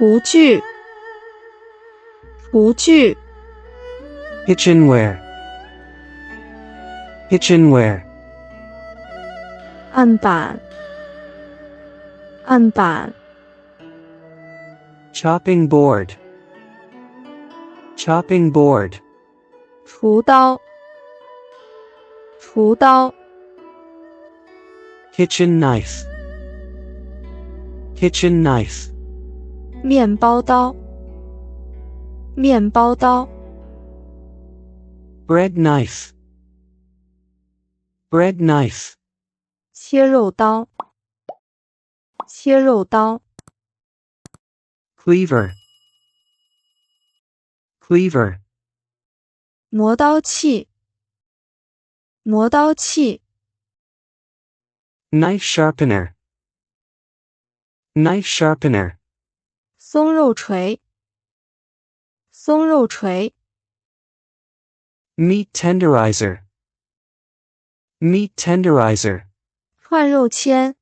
厨具，厨具。kitchenware, kitchenware, 案板，案板。chopping board, chopping board, 厨刀，厨刀。kitchen knife, kitchen knife, 面包刀，面包刀。bread knife, bread knife, 切肉刀，切肉刀。cleaver, cleaver, 磨刀器，磨刀器。knife sharpener, knife sharpener, 松肉锤，松肉锤。meat tenderizer, meat tenderizer, 串肉签，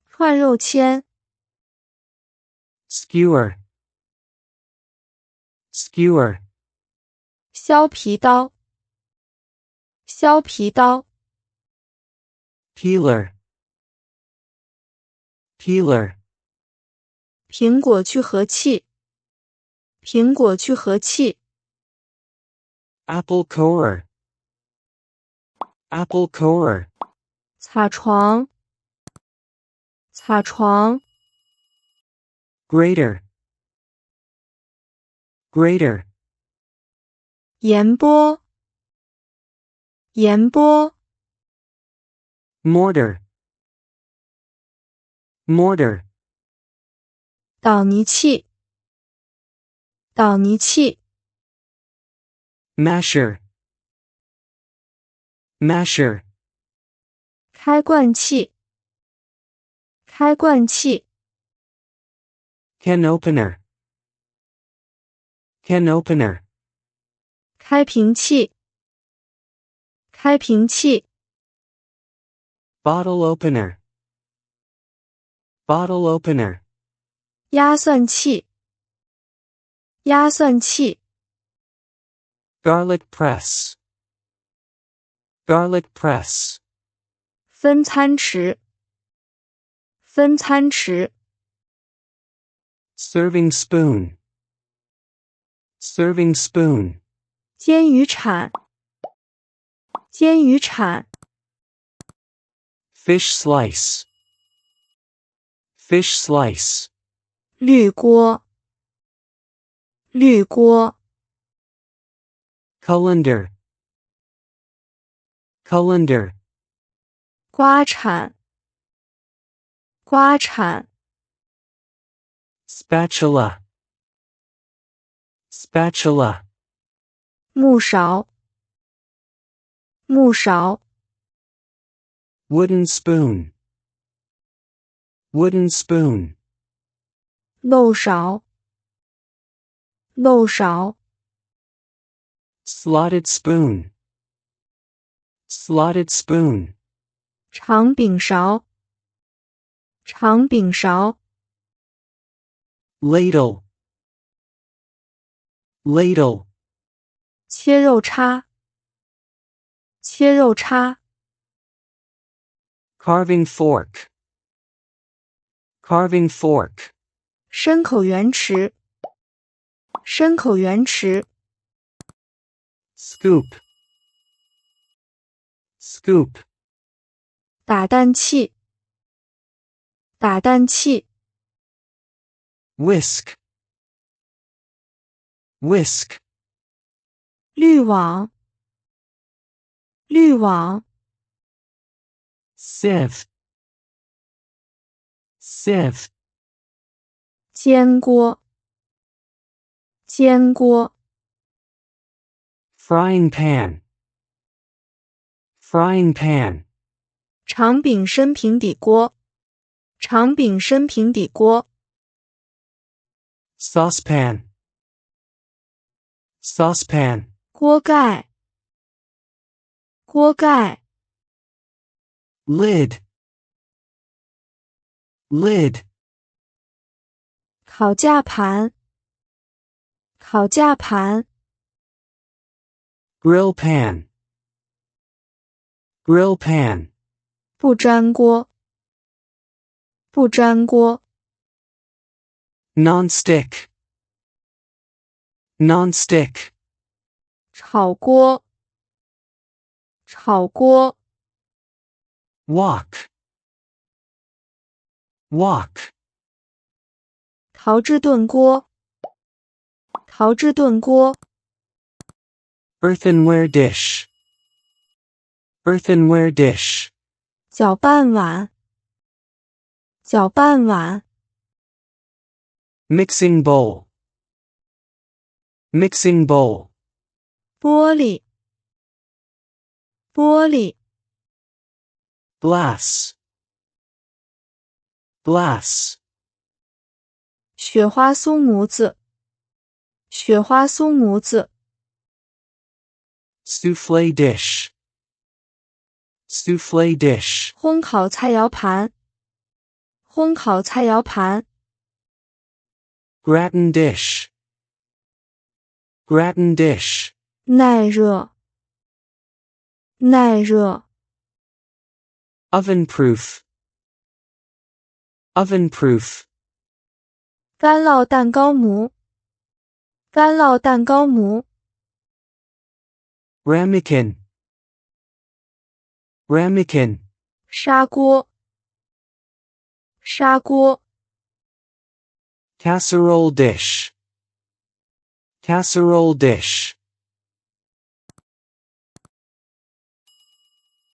串肉签。skewer, skewer, 削皮刀，削皮刀。peeler, peeler, 苹果去核器，苹果去核器。apple corer, apple corer, 擦床，擦床。grater, grater, 盐钵，盐钵。mortar, mortar, 捣泥器，捣泥器。masher, masher, 开罐器，开罐器。can opener, can opener, 开瓶器，开瓶器。bottle opener, bottle opener, 压蒜器，压蒜器。garlic press, garlic press, 分餐匙，分餐匙。serving spoon, serving spoon, 煎鱼铲，煎鱼铲。fish slice, fish slice, 滤锅，滤锅。colander, colander, 刮铲，刮铲。spatula, spatula, 木勺，木勺。wooden spoon, wooden spoon, 漏勺，漏勺。slotted spoon, slotted spoon, 长柄勺，长柄勺。ladle, ladle, 切肉叉，切肉叉。carving fork, carving fork, 深口圆匙，深口圆匙。scoop, scoop, 打蛋器，打蛋器。whisk, whisk, 滤网，滤网。sieve, sieve, 煎锅，煎锅。frying pan, frying pan, 长柄深平底锅，长柄深平底锅。saucepan, saucepan, 锅盖，锅盖。lid, lid, 烤架盘，烤架盘。grill pan, grill pan, 不粘锅，不粘锅。non-stick, non-stick, 炒锅，炒锅。wok, wok, 陶制炖锅，陶制炖锅。earthenware dish, earthenware dish, 搅拌碗，搅拌碗。mixing bowl, mixing bowl, 玻璃，玻璃。glass, glass, 雪花酥模子，雪花酥模子。souffle dish, souffle dish, 烘烤菜肴盘，烘烤菜肴盘。gratin dish, gratin dish, 耐热，耐热。oven-proof, oven-proof, 干酪蛋糕模，干酪蛋糕模。ramekin, ramekin, 砂锅，砂锅。casserole dish, casserole dish,